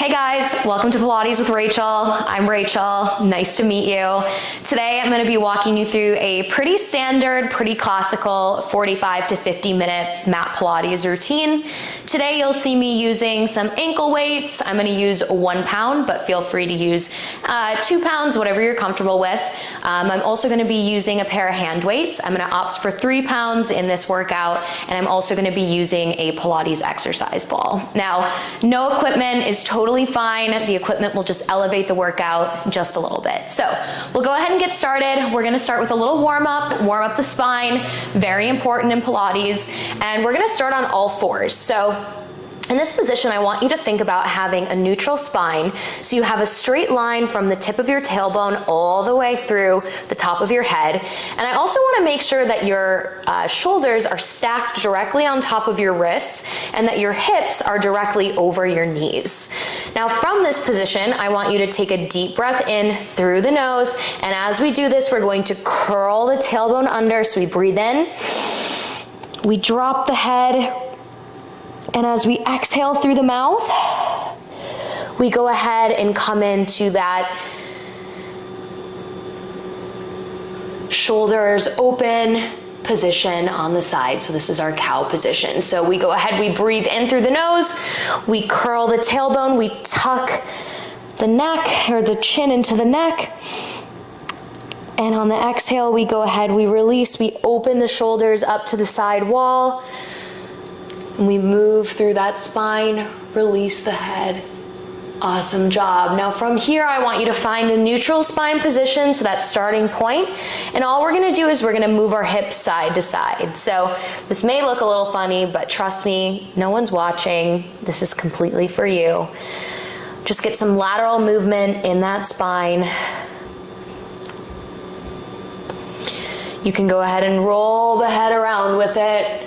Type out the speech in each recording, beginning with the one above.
Hey guys, welcome to Pilates with Rachel. I'm Rachel, nice to meet you. Today I'm gonna be walking you through a pretty standard, pretty classical 45 to 50 minute mat Pilates routine. Today you'll see me using some ankle weights. I'm gonna use 1 pound, but feel free to use 2 pounds, whatever you're comfortable with. I'm also gonna be using a pair of hand weights. I'm gonna opt for 3 pounds in this workout, and I'm also gonna be using a Pilates exercise ball. Now, no equipment is totally fine. The equipment will just elevate the workout just a little bit. So we'll go ahead and get started. We're gonna start with a little warm up the spine, very important in Pilates, and we're gonna start on all fours. So in this position, I want you to think about having a neutral spine, so you have a straight line from the tip of your tailbone all the way through the top of your head. And I also want to make sure that your shoulders are stacked directly on top of your wrists and that your hips are directly over your knees. Now from this position, I want you to take a deep breath in through the nose, and as we do this, we're going to curl the tailbone under. So we breathe in, we drop the head, and as we exhale through the mouth, we go ahead and come into that shoulders open position on the side. So this is our cow position. So we go ahead, we breathe in through the nose, we curl the tailbone, we tuck the neck or the chin into the neck. And on the exhale, we go ahead, we release, we open the shoulders up to the side wall. And we move through that spine, release the head. Awesome job. Now from here, I want you to find a neutral spine position, so that's starting point. And all we're gonna do is we're gonna move our hips side to side. So this may look a little funny, but trust me, no one's watching. This is completely for you. Just get some lateral movement in that spine. You can go ahead and roll the head around with it.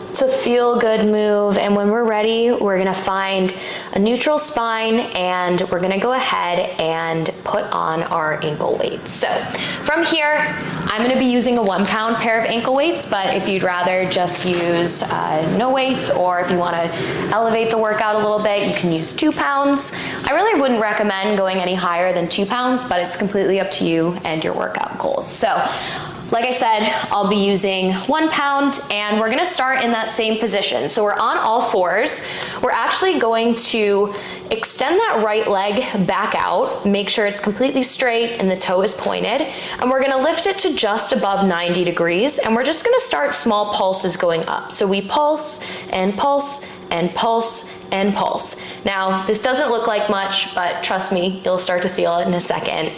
It's a feel-good move, and when we're ready, we're gonna find a neutral spine, and we're gonna go ahead and put on our ankle weights. So from here, I'm gonna be using a 1 pound pair of ankle weights, but if you'd rather just use no weights, or if you wanna elevate the workout a little bit, you can use 2 pounds. I really wouldn't recommend going any higher than 2 pounds, but it's completely up to you and your workout goals. So like I said, I'll be using 1 pound, and we're gonna start in that same position. So we're on all fours. We're actually going to extend that right leg back out, make sure it's completely straight and the toe is pointed, and we're gonna lift it to just above 90 degrees, and we're just gonna start small pulses going up. So we pulse and pulse and pulse and pulse. Now, this doesn't look like much, but trust me, you'll start to feel it in a second.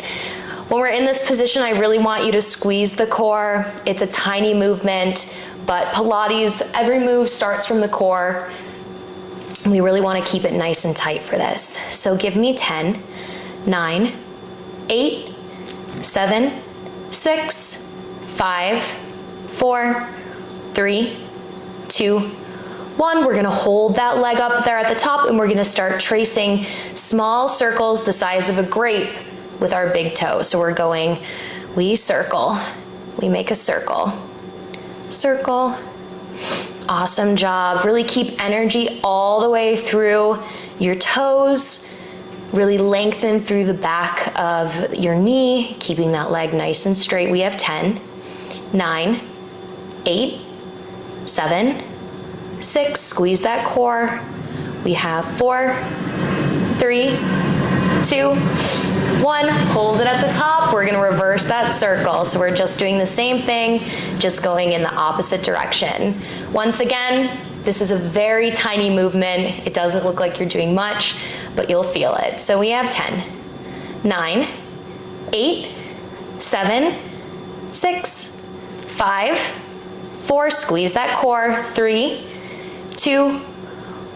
When we're in this position, I really want you to squeeze the core. It's a tiny movement, but Pilates, every move starts from the core. We really want to keep it nice and tight for this. So give me 10, 9, 8, 7, 6, 5, 4, 3, 2, 1. We're gonna hold that leg up there at the top, and we're gonna start tracing small circles the size of a grape with our big toe. So we're going, we circle, we make a circle, circle. Awesome job. Really keep energy all the way through your toes. Really lengthen through the back of your knee, keeping that leg nice and straight. We have 10, 9, 8, 7, 6, squeeze that core. We have 4, 3, 2, 1, hold it at the top. We're gonna reverse that circle. So we're just doing the same thing, just going in the opposite direction. Once again, this is a very tiny movement. It doesn't look like you're doing much, but you'll feel it. So we have 10, 9, 8, 7, 6, 5, 4, squeeze that core, 3, 2,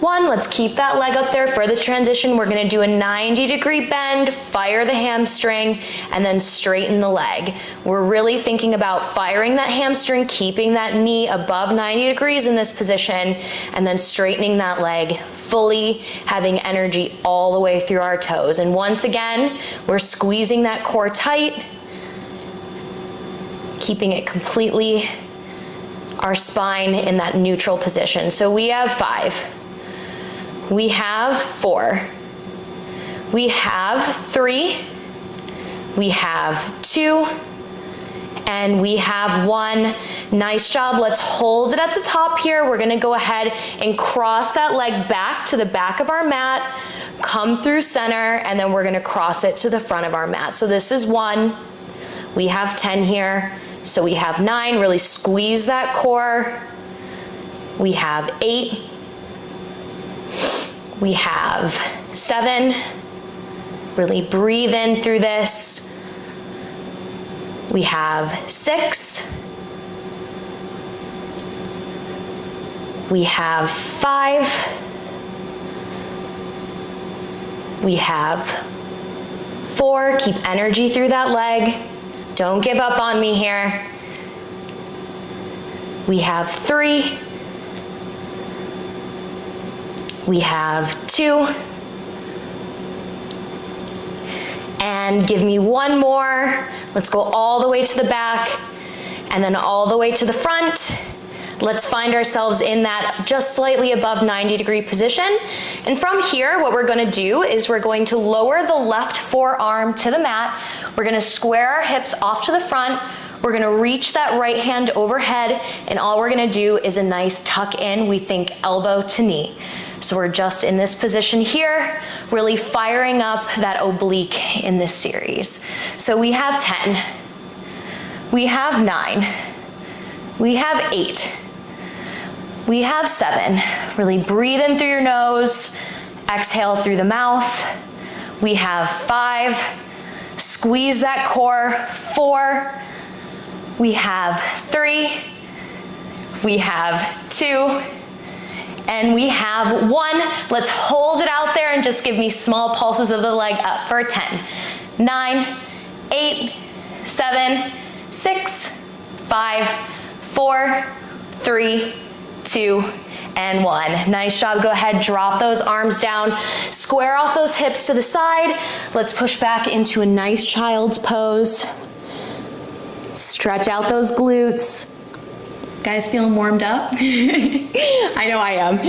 1, let's keep that leg up there for this transition. We're gonna do a 90-degree bend, fire the hamstring, and then straighten the leg. We're really thinking about firing that hamstring, keeping that knee above 90 degrees in this position, and then straightening that leg fully, having energy all the way through our toes. And once again, we're squeezing that core tight, keeping it completely our spine in that neutral position. So we have 5, we have 4, we have 3, we have 2, and we have 1. Nice job. Let's hold it at the top here. We're gonna go ahead and cross that leg back to the back of our mat, come through center, and then we're gonna cross it to the front of our mat. So this is 1, we have 10 here, so we have 9, really squeeze that core. We have 8, we have 7, really breathe in through this. We have 6, we have 5, we have 4, keep energy through that leg, don't give up on me here. We have 3, we have 2, and give me 1 more. Let's go all the way to the back and then all the way to the front. Let's find ourselves in that just slightly above 90-degree position. And from here, what we're gonna do is we're going to lower the left forearm to the mat. We're gonna square our hips off to the front. We're gonna reach that right hand overhead, and all we're gonna do is a nice tuck in. We think elbow to knee. So we're just in this position here, really firing up that oblique in this series. So we have 10, we have 9, we have 8, we have 7. Really breathe in through your nose, exhale through the mouth. We have 5, squeeze that core. 4, we have 3, we have 2, and we have 1. Let's hold it out there and just give me small pulses of the leg up for 10, 9, 8, 7, 6, 5, 4, 3, 2, and 1. Nice job. Go ahead, drop those arms down, square off those hips to the side. Let's push back into a nice child's pose. Stretch out those glutes. Guys feeling warmed up? I know I am.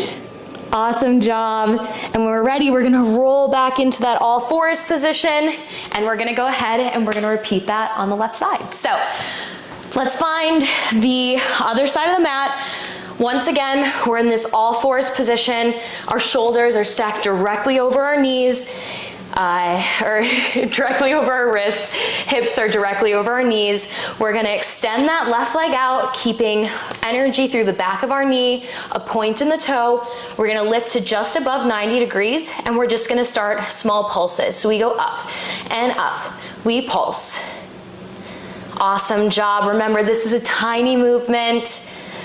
Awesome job. And when we're ready, we're gonna roll back into that all fours position, and we're gonna go ahead and we're gonna repeat that on the left side. So let's find the other side of the mat. Once again, we're in this all fours position. Our shoulders are stacked directly over our knees, or directly over our wrists. Hips are directly over our knees. We're gonna extend that left leg out, keeping energy through the back of our knee, a point in the toe. We're gonna lift to just above 90 degrees, and we're just gonna start small pulses. So we go up and up, we pulse. Awesome job. Remember, this is a tiny movement.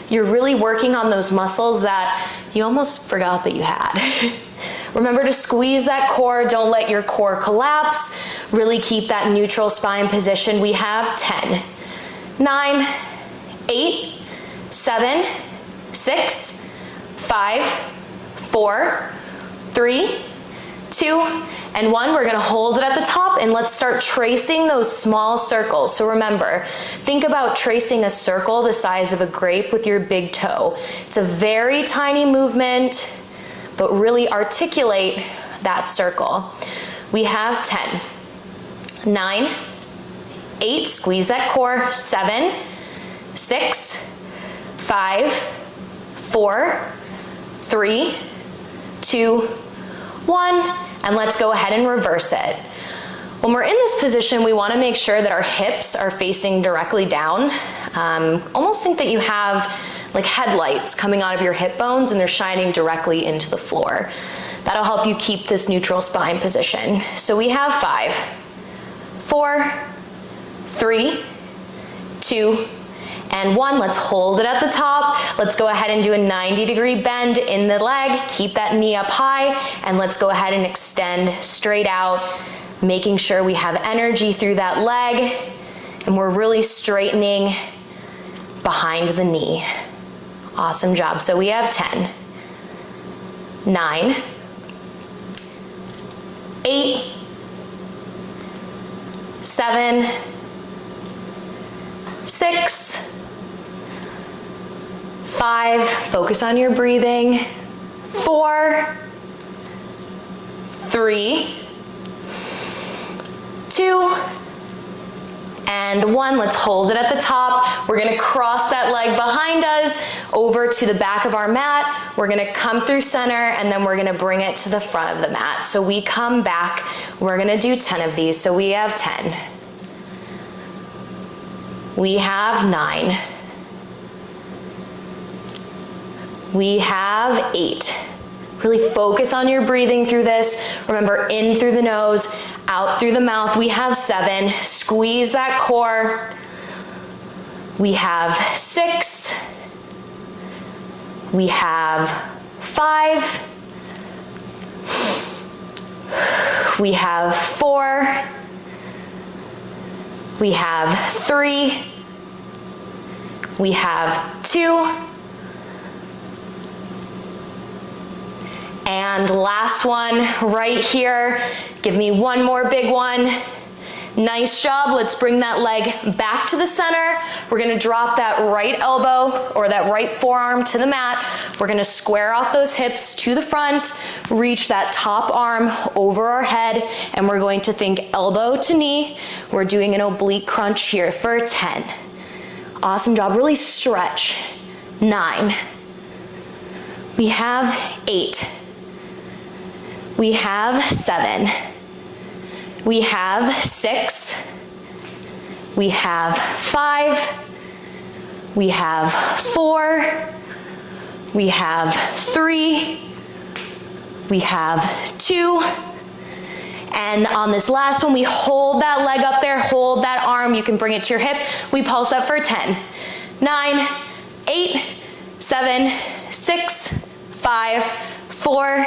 You're really working on those muscles that you almost forgot that you had. Remember to squeeze that core. Don't let your core collapse. Really keep that neutral spine position. We have 10, 9, 8, 7, 6, 5, 4, 3, 2, and 1. We're gonna hold it at the top, and let's start tracing those small circles. So remember, think about tracing a circle the size of a grape with your big toe. It's a very tiny movement, but really articulate that circle. We have 10, 9, 8, squeeze that core, 7, 6, 5, 4, 3, 2, 1, and let's go ahead and reverse it. When we're in this position, we wanna make sure that our hips are facing directly down. Almost think that you have like headlights coming out of your hip bones and they're shining directly into the floor. That'll help you keep this neutral spine position. So we have 5, 4, 3, 2, and 1. Let's hold it at the top. Let's go ahead and do a 90-degree bend in the leg. Keep that knee up high, and let's go ahead and extend straight out, making sure we have energy through that leg, and we're really straightening behind the knee. Awesome job. So we have 10, 9, 8, 7, 6, 5, focus on your breathing. 4, 3, 2, and 1. Let's hold it at the top. We're gonna cross that leg behind us over to the back of our mat. We're gonna come through center, and then we're gonna bring it to the front of the mat. So we come back, we're gonna do 10 of these. So we have 10. We have 9. We have 8. Really focus on your breathing through this. Remember, in through the nose, out through the mouth. We have 7. Squeeze that core. We have 6. We have 5. We have 4. We have 3. We have 2. And last one right here. Give me one more big one. Nice job. Let's bring that leg back to the center. We're gonna drop that right elbow or that right forearm to the mat. We're gonna square off those hips to the front, reach that top arm over our head, and we're going to think elbow to knee. We're doing an oblique crunch here for 10. Awesome job. Really stretch. 9. We have 8. We have 7. We have 6. We have 5. We have 4. We have 3. We have 2. And on this last one, we hold that leg up there, hold that arm. You can bring it to your hip. We pulse up for 10. 9, 8, 7, 6, 5, 4,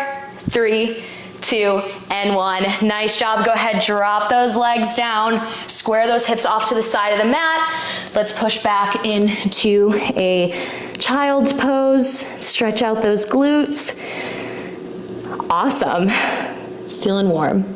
3, 2, and 1. Nice job. Go ahead, drop those legs down, square those hips off to the side of the mat. Let's push back into a child's pose. Stretch out those glutes. Awesome. Feeling warm.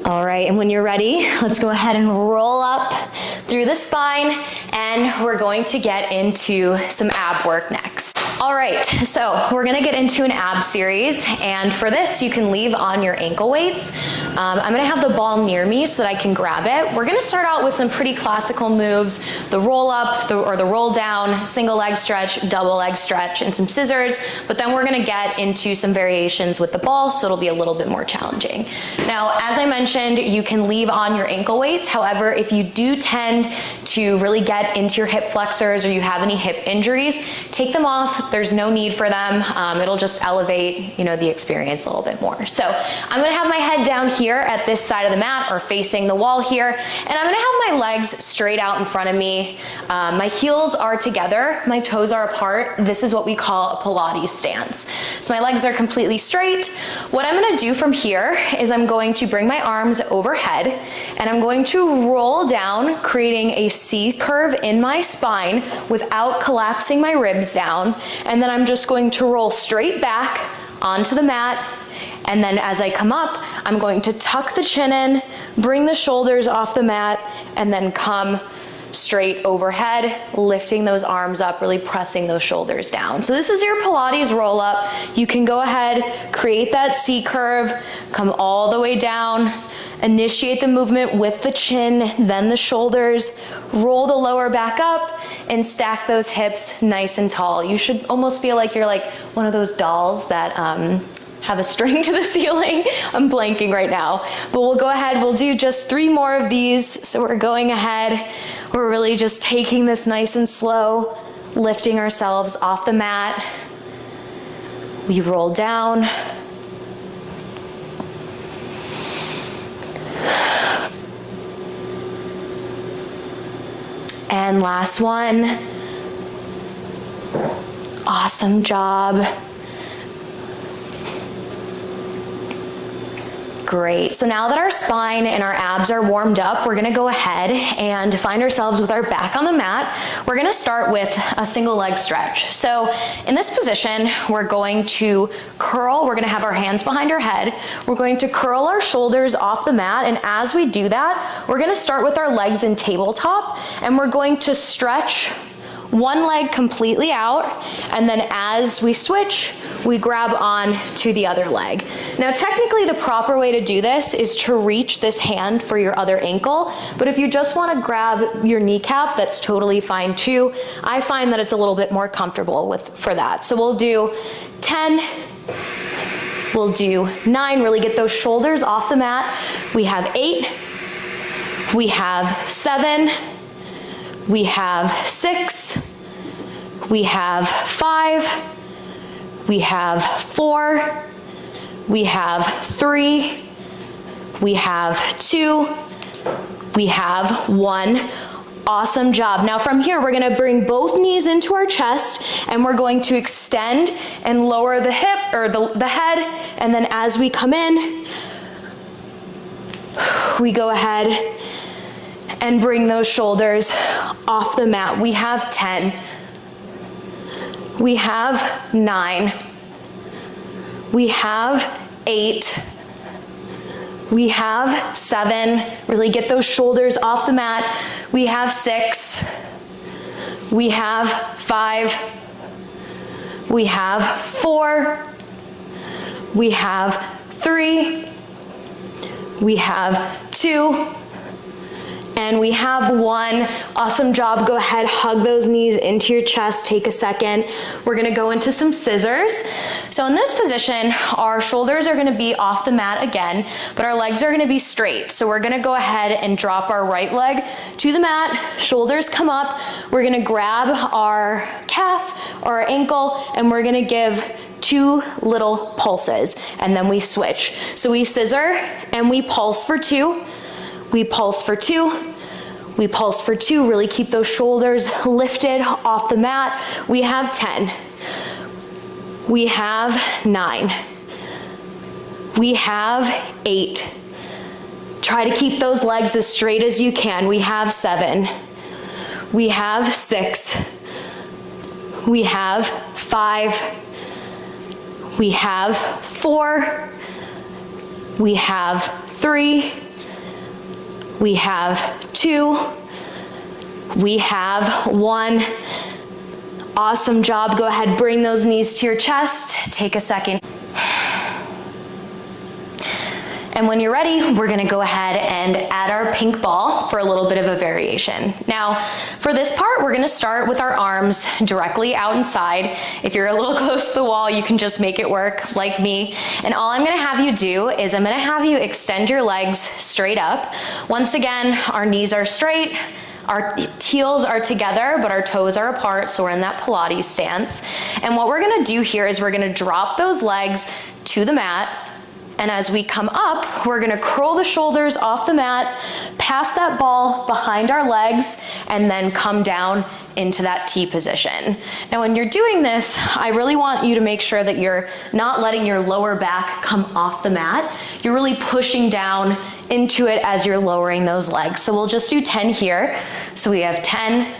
All right, and when you're ready, let's go ahead and roll up through the spine, and we're going to get into some ab work next. All right, so we're gonna get into an ab series, and for this, you can leave on your ankle weights. I'm gonna have the ball near me so that I can grab it. We're gonna start out with some pretty classical moves, the roll up or the roll down, single leg stretch, double leg stretch, and some scissors, but then we're gonna get into some variations with the ball, so it'll be a little bit more challenging. Now, as I mentioned, you can leave on your ankle weights. However, if you do tend to really get into your hip flexors or you have any hip injuries, take them off. There's no need for them. It'll just elevate, the experience a little bit more. So I'm gonna have my head down here at this side of the mat or facing the wall here, and I'm gonna have my legs straight out in front of me. My heels are together, my toes are apart. This is what we call a Pilates stance. So my legs are completely straight. What I'm gonna do from here is I'm going to bring my arms overhead, and I'm going to roll down, creating a C curve in my spine without collapsing my ribs down. And then I'm just going to roll straight back onto the mat. And then as I come up, I'm going to tuck the chin in, bring the shoulders off the mat, and then come straight overhead, lifting those arms up, really pressing those shoulders down. So this is your Pilates roll up. You can go ahead, create that C curve, come all the way down, initiate the movement with the chin, then the shoulders, roll the lower back up, and stack those hips nice and tall. You should almost feel like you're like one of those dolls that have a string to the ceiling. I'm blanking right now, but we'll go ahead, we'll do just 3 more of these. So we're going ahead, we're really just taking this nice and slow, lifting ourselves off the mat. We roll down. And last one. Awesome job. Great. So now that our spine and our abs are warmed up, we're gonna go ahead and find ourselves with our back on the mat. We're gonna start with a single leg stretch. So in this position, we're going to curl, we're gonna have our hands behind our head. We're going to curl our shoulders off the mat, and as we do that, we're gonna start with our legs in tabletop, and we're going to stretch one leg completely out, and then as we switch, we grab on to the other leg. Now technically the proper way to do this is to reach this hand for your other ankle, but if you just want to grab your kneecap, that's totally fine too. I find that it's a little bit more comfortable for that. So we'll do 10, we'll do 9, really get those shoulders off the mat. We have 8, we have 7, we have 6, we have 5, we have 4, we have 3, we have 2, we have 1. Awesome job. Now from here, we're gonna bring both knees into our chest and we're going to extend and lower the hip or the head. And then as we come in, we go ahead and bring those shoulders off the mat. We have 10. We have 9. We have 8. We have 7. Really get those shoulders off the mat. We have 6. We have 5. We have 4. We have 3. We have 2. And we have 1. Awesome job. Go ahead, hug those knees into your chest. Take a second. We're gonna go into some scissors. So in this position, our shoulders are gonna be off the mat again, but our legs are gonna be straight. So we're gonna go ahead and drop our right leg to the mat, shoulders come up. We're gonna grab our calf or our ankle, and we're gonna give 2 little pulses, and then we switch. So we scissor and we pulse for 2. We pulse for 2, we pulse for 2, really keep those shoulders lifted off the mat. We have 10, we have 9, we have 8. Try to keep those legs as straight as you can. We have 7, we have 6, we have 5, we have 4, we have 3, we have 2, we have 1. Awesome job. Go ahead, bring those knees to your chest. Take a second. And when you're ready, we're gonna go ahead and add our pink ball for a little bit of a variation. Now, for this part, we're gonna start with our arms directly out inside. If you're a little close to the wall, you can just make it work like me. And all I'm gonna have you do is I'm gonna have you extend your legs straight up. Once again, our knees are straight, our heels are together, but our toes are apart, so we're in that Pilates stance. And what we're gonna do here is we're gonna drop those legs to the mat. And as we come up, we're gonna curl the shoulders off the mat, pass that ball behind our legs, and then come down into that T position. Now when you're doing this, I really want you to make sure that you're not letting your lower back come off the mat. You're really pushing down into it as you're lowering those legs. So we'll just do 10 here. So we have 10.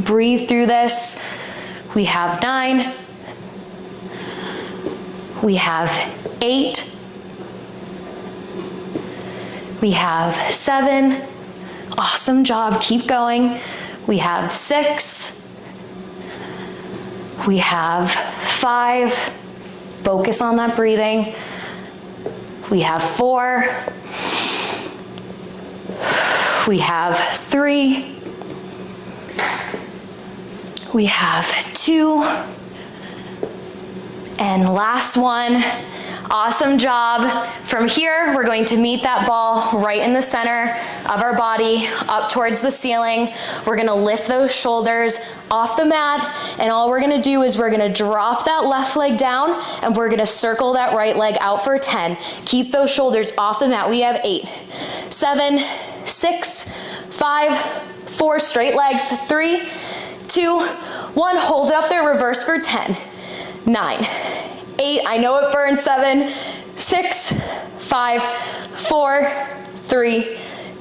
Breathe through this. We have 9. We have 8, we have 7, awesome job, keep going. We have 6, we have 5, focus on that breathing. We have 4, we have 3, we have 2, and last one. Awesome job. From here, we're going to meet that ball right in the center of our body, up towards the ceiling. We're gonna lift those shoulders off the mat, and all we're gonna do is we're gonna drop that left leg down, and we're gonna circle that right leg out for 10. Keep those shoulders off the mat. We have 8, 7, 6, 5, 4, straight legs, 3, 2, 1. Hold it up there, reverse for 10. 9, 8, I know it burns, 7, 6, 5, 4, 3,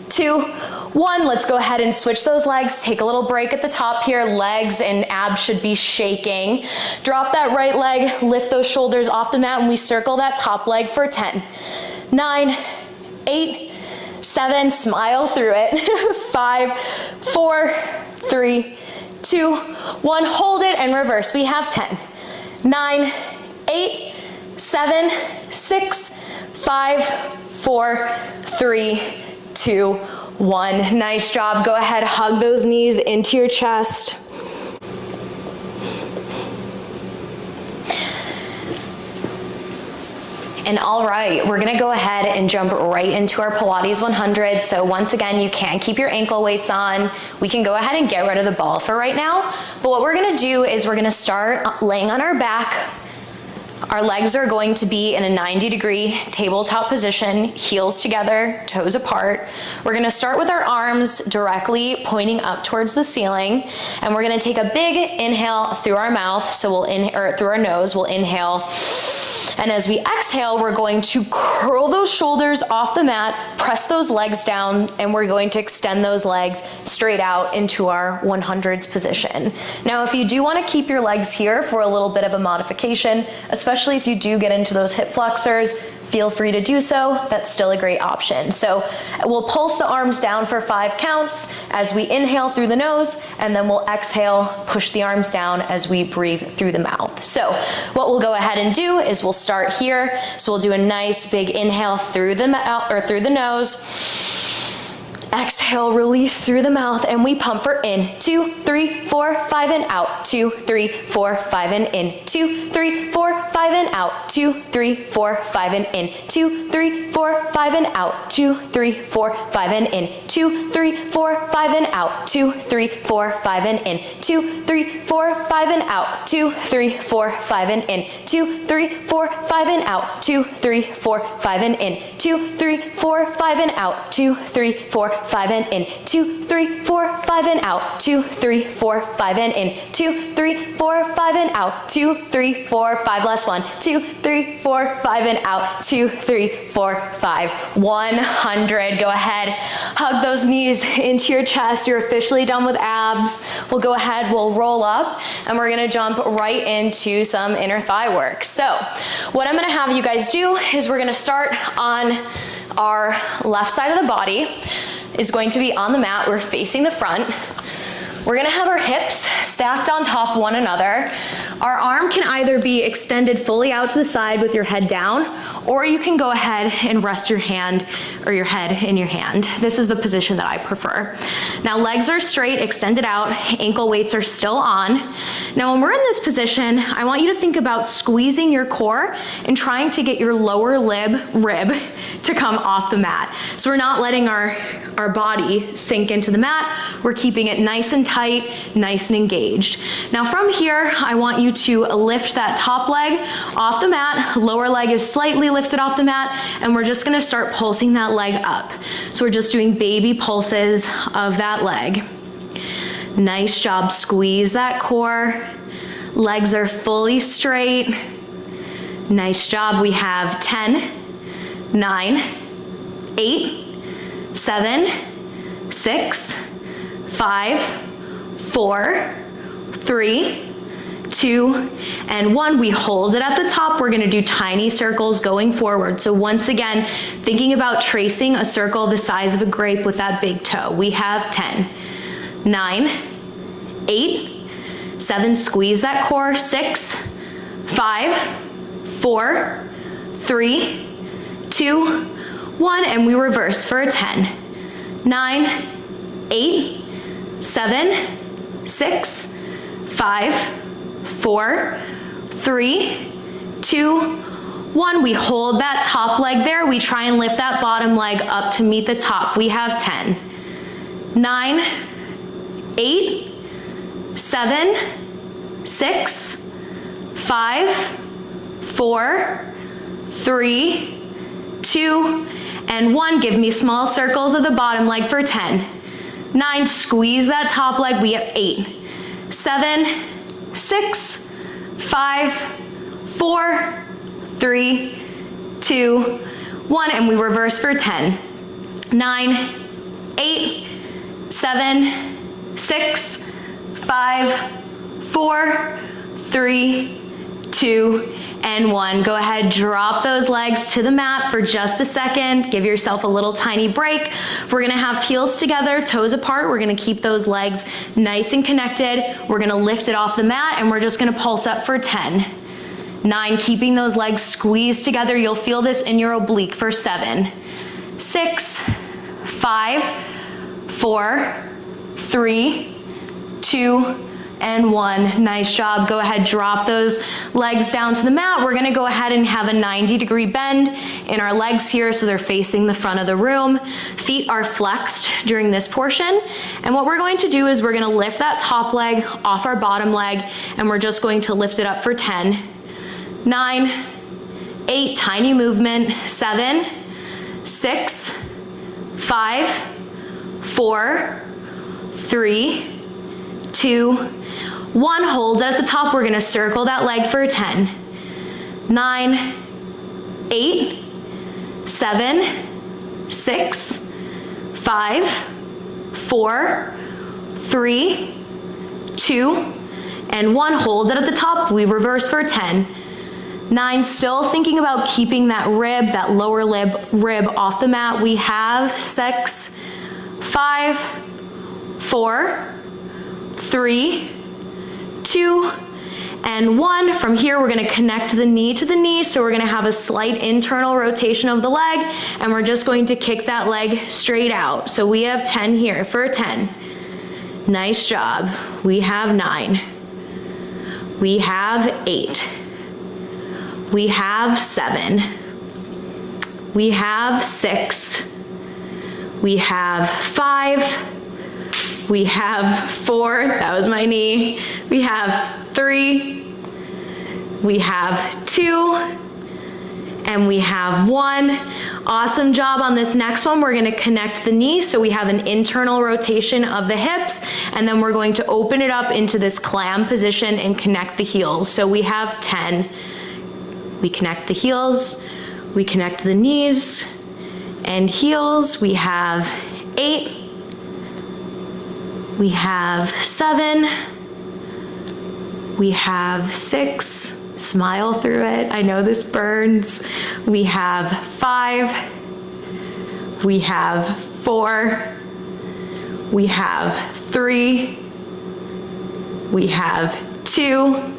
2, 1. Let's go ahead and switch those legs. Take a little break at the top here. Legs and abs should be shaking. Drop that right leg, lift those shoulders off the mat, and we circle that top leg for 10, 9, 8, 7, smile through it, 5, 4, 3, 2, 1. Hold it and reverse. We have 10, 9, 8, 7, 6, 5, 4, 3, 2, 1. Nice job. Go ahead, hug those knees into your chest. And all right, we're gonna go ahead and jump right into our Pilates 100. So once again, you can keep your ankle weights on. We can go ahead and get rid of the ball for right now. But what we're gonna do is we're gonna start laying on our back. Our legs are going to be in a 90-degree tabletop position, heels together, toes apart. We're gonna start with our arms directly pointing up towards the ceiling, and we're gonna take a big inhale through our mouth, so we'll inhale, or through our nose, we'll inhale. And as we exhale, we're going to curl those shoulders off the mat, press those legs down, and we're going to extend those legs straight out into our 100s position. Now, if you do want to keep your legs here for a little bit of a modification, especially if you do get into those hip flexors, feel free to do so. That's still a great option. So we'll pulse the arms down for 5 counts as we inhale through the nose, and then we'll exhale, push the arms down as we breathe through the mouth. So what we'll go ahead and do is we'll start here. So we'll do a nice big inhale through the mouth or through the nose. Exhale, release through the mouth, and we pump for in. 2, 3, 4, 5, and out. 2, 3, 4, 5, and in. 2, 3, 4, 5, and out. 2, 3, 4, 5, and in. 2, 3, 4, 5, and out. 2, 3, 4, 5, and in. 2, 3, 4, 5, and out. 2, 3, 4, 5, and in. 2, 3, 4, 5, and out. 2, 3, 4, 5, and in. 2, 3, 4, 5, and out. 2, 3, 4, 5, and in. 2, 3, 4, 5, and out. 2, 3, 4, 5, and in. 2, 3, 4, 5, and out. 2, 3, 4, 5, and in. 2, 3, 4, 5, and out. 2, 3, 4, 5. Last one. 2, 3, 4, 5, and out. 2, 3, 4, 5. 100. Go ahead. Hug those knees into your chest. You're officially done with abs. We'll go ahead. We'll roll up, and we're gonna jump right into some inner thigh work. So what I'm gonna have you guys do is we're gonna start on our left side of the body. Is going to be on the mat. We're facing the front. We're gonna have our hips stacked on top of one another. Our arm can either be extended fully out to the side with your head down, or you can go ahead and rest your hand or your head in your hand. This is the position that I prefer. Now legs are straight, extended out, ankle weights are still on. Now when we're in this position, I want you to think about squeezing your core and trying to get your lower rib to come off the mat. So we're not letting our body sink into the mat. We're keeping it nice and tight, nice and engaged. Now from here, I want you to lift that top leg off the mat. Lower leg is slightly lifted off the mat, and we're just gonna start pulsing that leg up. So we're just doing baby pulses of that leg. Nice job. Squeeze that core. Legs are fully straight. Nice job. We have 10, 9, 8, 7, 6, 5, 4, 3, 2, and 1. We hold it at the top. We're gonna do tiny circles going forward. So once again, thinking about tracing a circle the size of a grape with that big toe. We have 10, 9, 8, 7, squeeze that core, 6, 5, 4, 3, 2, 1, and we reverse for a 10, 9, 8, 7, 6, 5, 4, 3, 2, 1. We hold that top leg there. We try and lift that bottom leg up to meet the top. We have 10, 9, 8, 7, 6, 5, 4, 3, 2, and 1. Give me small circles of the bottom leg for 10, 9, squeeze that top leg. We have 8, 7, 6, 5, 4, 3, 2, 1, and we reverse for 10, 9, 8, 7, 6, 5, 4, 3, 2, and 1. Go ahead, drop those legs to the mat for just a second. Give yourself a little tiny break. We're gonna have heels together, toes apart. We're gonna keep those legs nice and connected. We're gonna lift it off the mat, and we're just gonna pulse up for 10. 9, keeping those legs squeezed together. You'll feel this in your oblique for 7, 6, 5, 4, 3, 2, and 1. Nice job. Go ahead, drop those legs down to the mat. We're gonna go ahead and have a 90-degree bend in our legs here so they're facing the front of the room. Feet are flexed during this portion. And what we're going to do is we're gonna lift that top leg off our bottom leg, and we're just going to lift it up for 10, 9, 8, tiny movement, 7, 6, 5, 4, 3, 2, 1. Hold it at the top. We're gonna circle that leg for 10, 9, 8, 7, 6, 5, 4, 3, 2, and 1. Hold it at the top. We reverse for 10, 9, still thinking about keeping that rib, that lower rib off the mat. We have 6, 5, 4, 3, 2, and 1. From here, we're gonna connect the knee to the knee, so we're gonna have a slight internal rotation of the leg, and we're just going to kick that leg straight out. So we have 10 here for 10. Nice job. We have 9. We have 8. We have 7. We have 6. We have 5. We have 4. That was my knee. We have 3. We have 2. And we have 1. Awesome job on this next one. We're gonna connect the knee so we have an internal rotation of the hips, and then we're going to open it up into this clam position and connect the heels. So we have 10. We connect the heels, we connect the knees and heels. We have 8. We have 7. We have 6. Smile through it. I know this burns. We have 5. We have 4. We have 3. We have 2.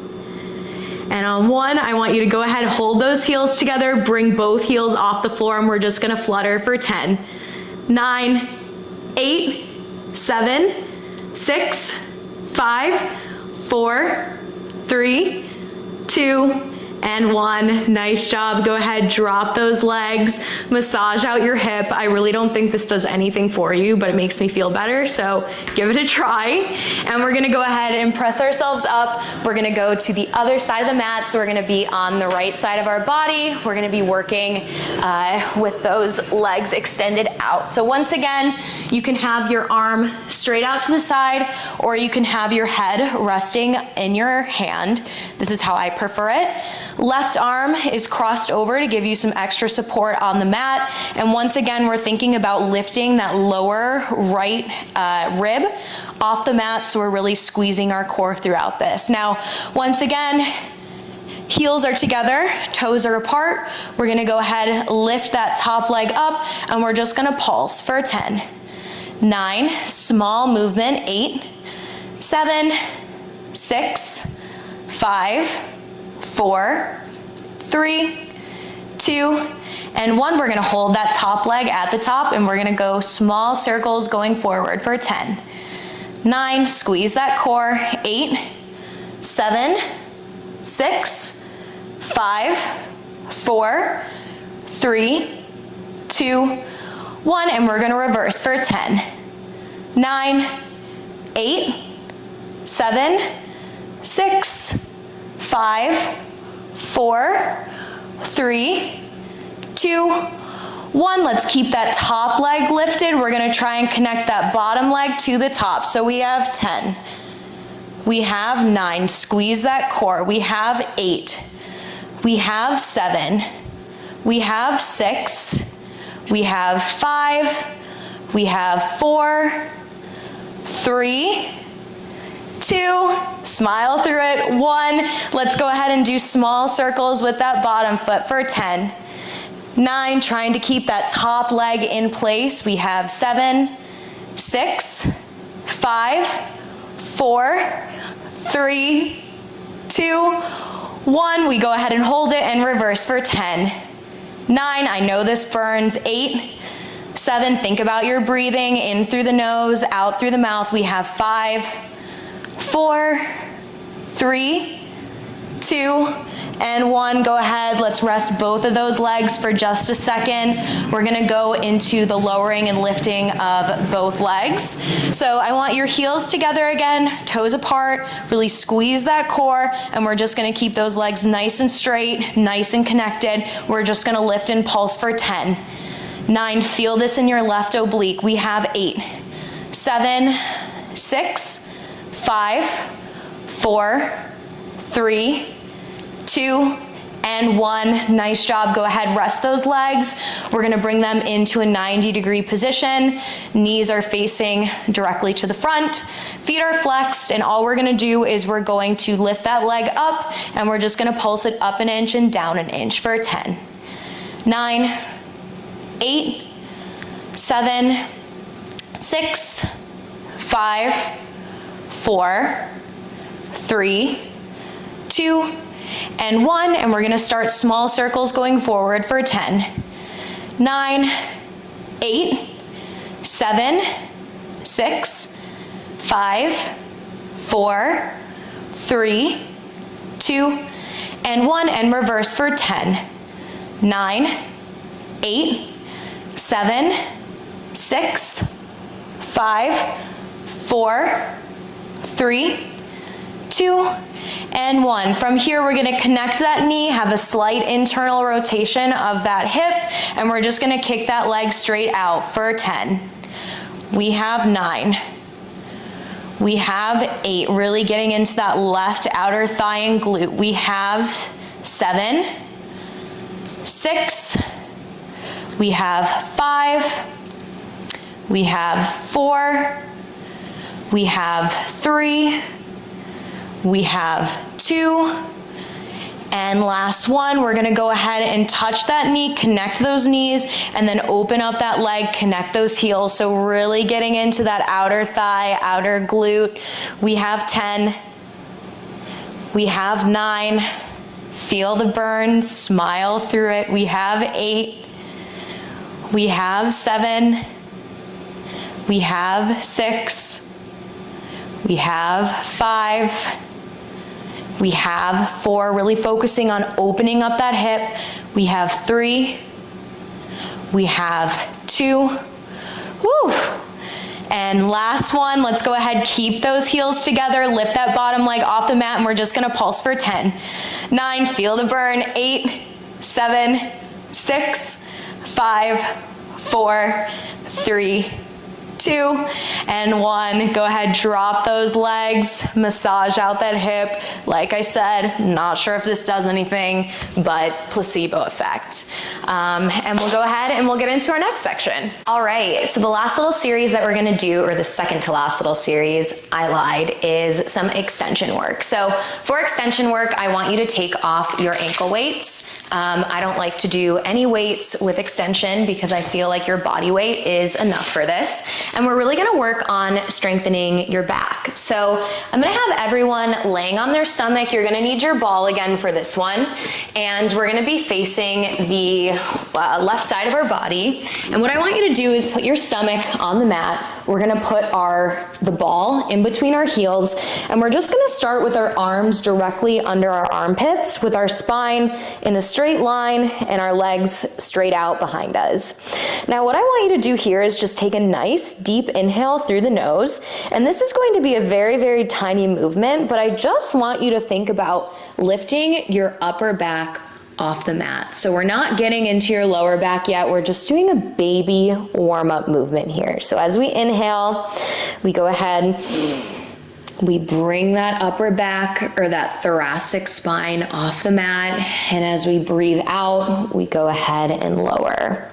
And on 1, I want you to go ahead, hold those heels together, bring both heels off the floor, and we're just gonna flutter for 10, 9, 8, 7, 6, 5, 4, 3, 2, and 1. Nice job. Go ahead, drop those legs, massage out your hip. I really don't think this does anything for you, but it makes me feel better, so give it a try. And we're gonna go ahead and press ourselves up. We're gonna go to the other side of the mat, so we're gonna be on the right side of our body. We're gonna be working with those legs extended out. So once again, you can have your arm straight out to the side, or you can have your head resting in your hand. This is how I prefer it. Left arm is crossed over to give you some extra support on the mat. And once again, we're thinking about lifting that lower right rib off the mat, so we're really squeezing our core throughout this. Now, once again, heels are together, toes are apart. We're gonna go ahead, lift that top leg up, and we're just gonna pulse for 10, 9, small movement, 8, 7, 6, 5, 4, 3, 2, and 1. We're gonna hold that top leg at the top, and we're gonna go small circles going forward for 10, 9, squeeze that core, 8, 7, 6, 5, 4, 3, 2, 1, and we're gonna reverse for 10, 9, 8, 7, 6, 5, 4, 3, 2, 1. Let's keep that top leg lifted. We're gonna try and connect that bottom leg to the top. So we have 10. We have 9. Squeeze that core. We have 8. We have 7. We have 6. We have 5. We have 4, 3, 2, smile through it, 1. Let's go ahead and do small circles with that bottom foot for 10. 9, trying to keep that top leg in place. We have 7, 6, 5, 4, 3, 2, 1. We go ahead and hold it and reverse for 10. 9, I know this burns. 8, 7, think about your breathing in through the nose, out through the mouth. We have 5, 4, 3, 2, and 1. Go ahead, let's rest both of those legs for just a second. We're gonna go into the lowering and lifting of both legs. So I want your heels together again, toes apart, really squeeze that core, and we're just gonna keep those legs nice and straight, nice and connected. We're just gonna lift and pulse for 10. 9, feel this in your left oblique. We have 8, 7, 6, 5, 4, 3, 2, and 1. Nice job. Go ahead, rest those legs. We're gonna bring them into a 90-degree position. Knees are facing directly to the front. Feet are flexed, and all we're gonna do is we're going to lift that leg up, and we're just gonna pulse it up an inch and down an inch for 10. 9, 8, 7, 6, 5, 4, 3, 2, and 1, and we're gonna start small circles going forward for 10. 9, 8, 7, 6, 5, 4, 3, 2, and 1, and reverse for 10. 9, 8, 7, 6, 5, 4, 3, 2, and 1. From here, we're gonna connect that knee, have a slight internal rotation of that hip, and we're just gonna kick that leg straight out for 10. We have 9. We have 8, really getting into that left outer thigh and glute. We have 7, 6, we have 5, we have 4, we have 3, we have 2, and last one, we're gonna go ahead and touch that knee, connect those knees, and then open up that leg, connect those heels. So really getting into that outer thigh, outer glute. We have 10, we have 9, feel the burn, smile through it. We have 8, we have 7, we have 6, we have 5, we have 4, really focusing on opening up that hip. We have 3, we have 2, woo. And last one, let's go ahead, keep those heels together, lift that bottom leg off the mat, and we're just gonna pulse for 10. 9, feel the burn. 8, 7, 6, 5, 4, 3, 2, and 1. Go ahead, drop those legs, massage out that hip. Like I said, not sure if this does anything, but placebo effect. And we'll go ahead and we'll get into our next section. All right, so the last little series that we're gonna do, or the second to last little series, I lied, is some extension work. So for extension work, I want you to take off your ankle weights. I don't like to do any weights with extension because I feel like your body weight is enough for this. And we're really gonna work on strengthening your back. So I'm gonna have everyone laying on their stomach. You're gonna need your ball again for this one. And we're gonna be facing the left side of our body. And what I want you to do is put your stomach on the mat. We're gonna put the ball in between our heels. And we're just gonna start with our arms directly under our armpits, with our spine in a straight line and our legs straight out behind us. Now what I want you to do here is just take a nice deep inhale through the nose, and this is going to be a very, very tiny movement, but I just want you to think about lifting your upper back off the mat. So we're not getting into your lower back yet, we're just doing a baby warm-up movement here. So as we inhale, we go ahead, we bring that upper back or that thoracic spine off the mat, and as we breathe out, we go ahead and lower.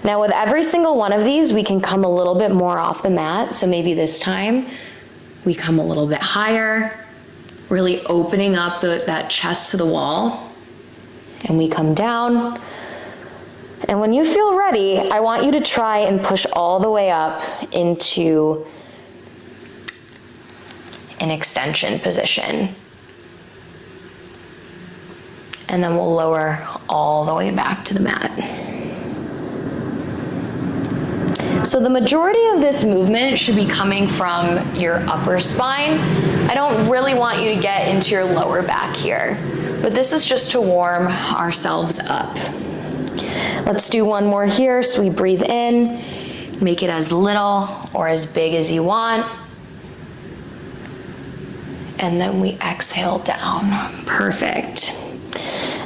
Now with every single one of these, we can come a little bit more off the mat. So maybe this time, We come a little bit higher, really opening up that chest to the wall. And we come down. And when you feel ready, I want you to try and push all the way up into an extension position. And then we'll lower all the way back to the mat. So the majority of this movement should be coming from your upper spine. I don't really want you to get into your lower back here, but this is just to warm ourselves up. Let's do one more here. So we breathe in, make it as little or as big as you want. And then we exhale down. Perfect.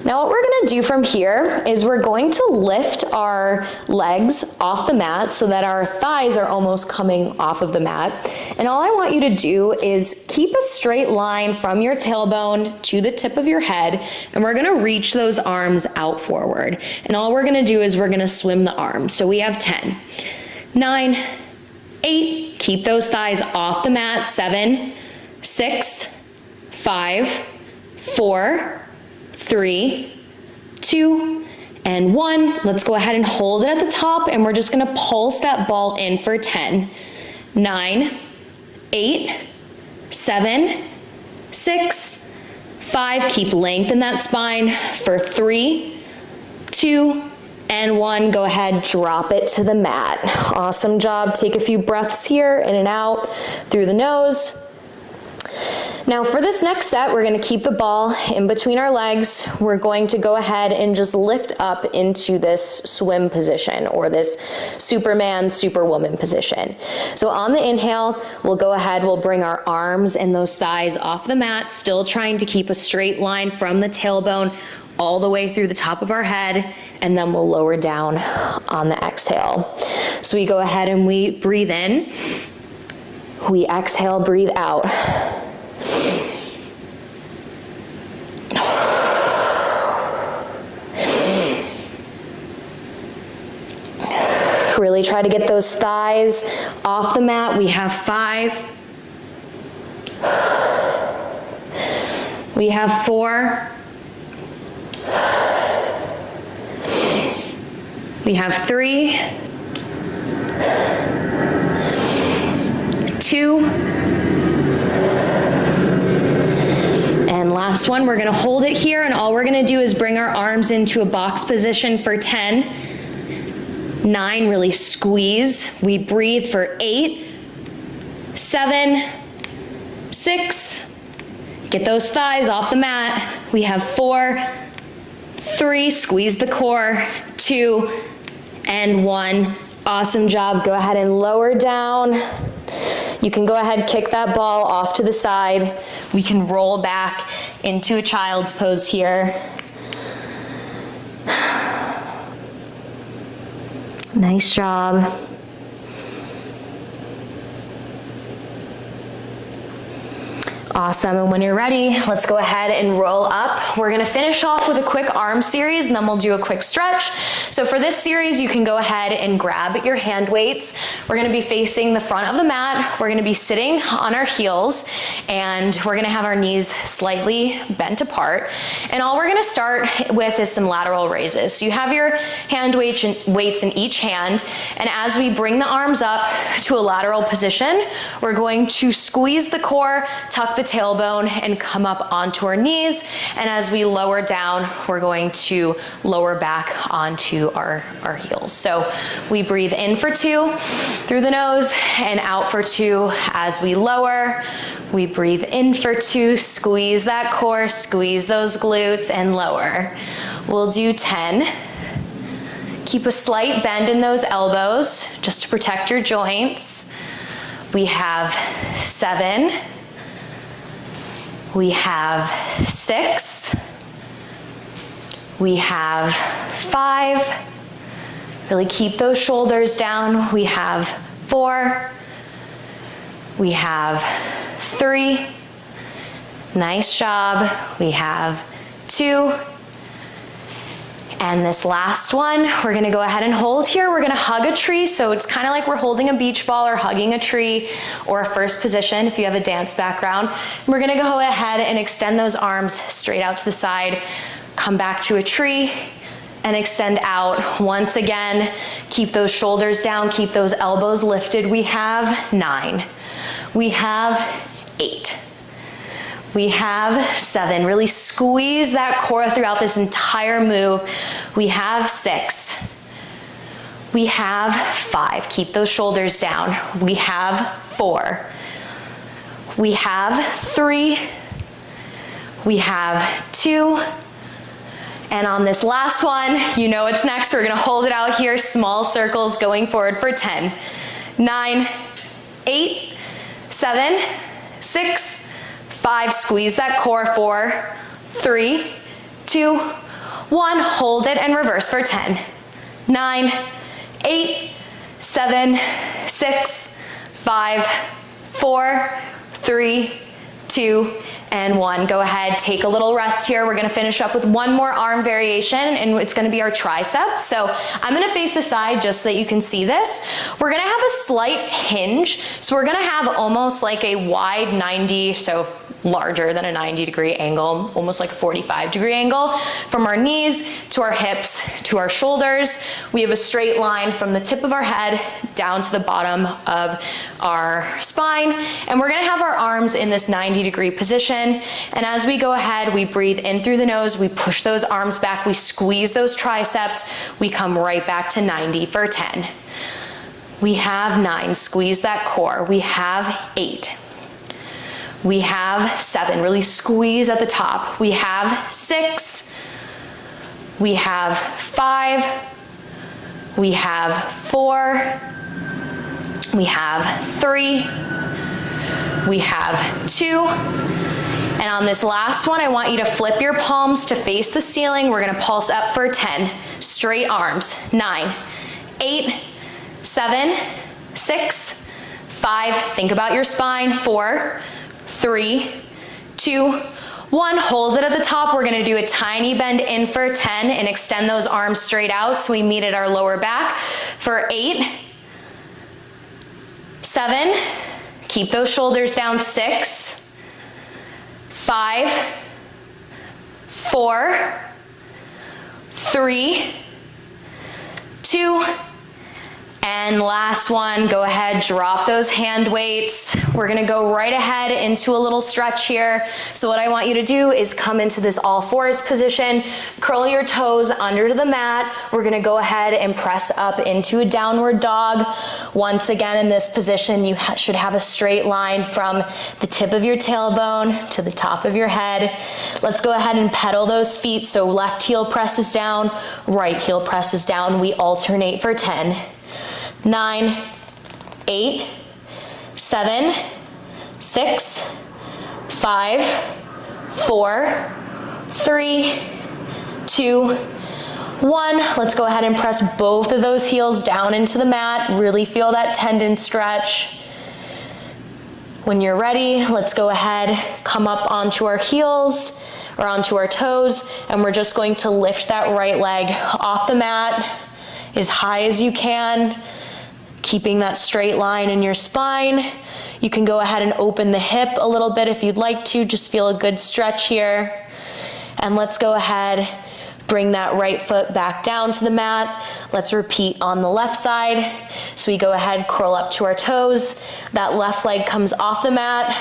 Now what we're gonna do from here is we're going to lift our legs off the mat so that our thighs are almost coming off of the mat. And all I want you to do is keep a straight line from your tailbone to the tip of your head, and we're gonna reach those arms out forward. And all we're gonna do is we're gonna swim the arms. So we have 10, 9, 8, keep those thighs off the mat, 7, 6, 5, 4, 3, 2, and 1. Let's go ahead and hold it at the top, and we're just gonna pulse that ball in for 10, 9, 8, 7, 6, 5. Keep length in that spine for 3, 2, and 1. Go ahead, drop it to the mat. Awesome job. Take a few breaths here, in and out through the nose. Now for this next set, we're gonna keep the ball in between our legs. We're going to go ahead and just lift up into this swim position or this Superman, Superwoman position. So on the inhale, we'll go ahead, we'll bring our arms and those thighs off the mat, still trying to keep a straight line from the tailbone all the way through the top of our head, and then we'll lower down on the exhale. So we go ahead and we breathe in, we exhale, breathe out. Really try to get those thighs off the mat. We have 5. We have 4. We have 3. 2. And last one, we're gonna hold it here, and all we're gonna do is bring our arms into a box position for 10. 9, really squeeze. We breathe for 8, 7, 6. Get those thighs off the mat. We have 4, 3, squeeze the core, 2, and 1. Awesome job. Go ahead and lower down. You can go ahead, kick that ball off to the side. We can roll back into a child's pose here. Nice job. Awesome, and when you're ready, let's go ahead and roll up. We're gonna finish off with a quick arm series, and then we'll do a quick stretch. So for this series, you can go ahead and grab your hand weights. We're gonna be facing the front of the mat. We're gonna be sitting on our heels, and we're gonna have our knees slightly bent apart. And all we're gonna start with is some lateral raises. So you have your hand weights in each hand, and as we bring the arms up to a lateral position, we're going to squeeze the core, tuck the tailbone, and come up onto our knees. And as we lower down, we're going to lower back onto our heels. So we breathe in for 2 through the nose and out for 2 as we lower. We breathe in for 2, squeeze that core, squeeze those glutes, and lower. We'll do 10. Keep a slight bend in those elbows just to protect your joints. We have 7. We have 6. We have 5. Really keep those shoulders down. We have 4. We have 3. Nice job. We have 2. And this last one, we're gonna go ahead and hold here. We're gonna hug a tree, so it's kind of like we're holding a beach ball or hugging a tree, or a first position if you have a dance background. And we're gonna go ahead and extend those arms straight out to the side, come back to a tree, and extend out. Once again, keep those shoulders down, keep those elbows lifted. We have 9. We have 8. We have 7. Really squeeze that core throughout this entire move. We have 6. We have 5. Keep those shoulders down. We have 4. We have 3. We have 2. And on this last one, you know what's next. We're gonna hold it out here, small circles going forward for 10, 9, 8, 7, 6, 5, squeeze that core, 4, 3, 2, 1, hold it and reverse for 10, 9, 8, 7, 6, 5, 4, 3, 2, and 1. Go ahead, take a little rest here. We're gonna finish up with one more arm variation, and it's gonna be our triceps. So I'm gonna face the side just so that you can see this. We're gonna have a slight hinge. So we're gonna have almost like a wide 90, so larger than a 90-degree angle, almost like a 45-degree angle from our knees to our hips to our shoulders. We have a straight line from the tip of our head down to the bottom of our spine, and we're gonna have our arms in this 90-degree position. And as we go ahead, we breathe in through the nose, we push those arms back, we squeeze those triceps, we come right back to 90 for 10. We have 9, squeeze that core. We have 8. We have 7, really squeeze at the top. We have 6. We have 5. We have 4. We have 3. We have 2. And on this last one, I want you to flip your palms to face the ceiling. We're gonna pulse up for 10. Straight arms. 9, 8, 7, 6, 5. Think about your spine. 4, 3, 2, 1. Hold it at the top. We're gonna do a tiny bend in for 10 and extend those arms straight out so we meet at our lower back for 8, 7, keep those shoulders down, 6, 5, 4, 3, 2, and last one, go ahead, drop those hand weights. We're gonna go right ahead into a little stretch here. So what I want you to do is come into this all fours position, curl your toes under the mat. We're gonna go ahead and press up into a downward dog. Once again, in this position, you should have a straight line from the tip of your tailbone to the top of your head. Let's go ahead and pedal those feet. So left heel presses down, right heel presses down. We alternate for 10. 9, 8, 7, 6, 5, 4, 3, 2, 1. Let's go ahead and press both of those heels down into the mat. Really feel that tendon stretch. When you're ready, let's go ahead, come up onto our heels or onto our toes, and we're just going to lift that right leg off the mat as high as you can, keeping that straight line in your spine. You can go ahead and open the hip a little bit if you'd like to, just feel a good stretch here. And let's go ahead, bring that right foot back down to the mat. Let's repeat on the left side. So we go ahead, curl up to our toes. That left leg comes off the mat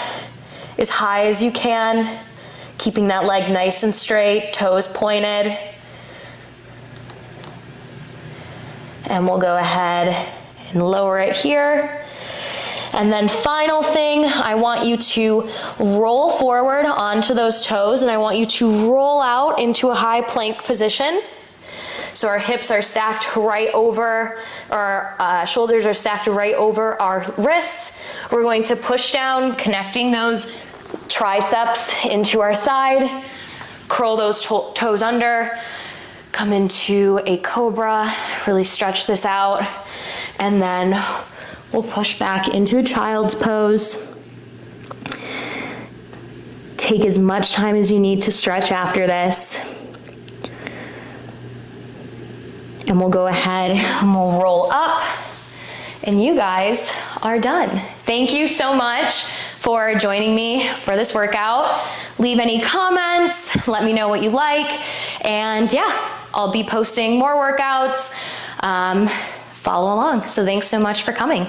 as high as you can, keeping that leg nice and straight, toes pointed. And we'll go ahead and lower it here. And then final thing, I want you to roll forward onto those toes, and I want you to roll out into a high plank position. So our hips are stacked right over, our shoulders are stacked right over our wrists. We're going to push down, connecting those triceps into our side, curl those toes under, come into a cobra, really stretch this out, and then we'll push back into a child's pose. Take as much time as you need to stretch after this. And we'll go ahead and we'll roll up, and you guys are done. Thank you so much for joining me for this workout. Leave any comments, let me know what you like, and yeah, I'll be posting more workouts. Follow along. So thanks so much for coming.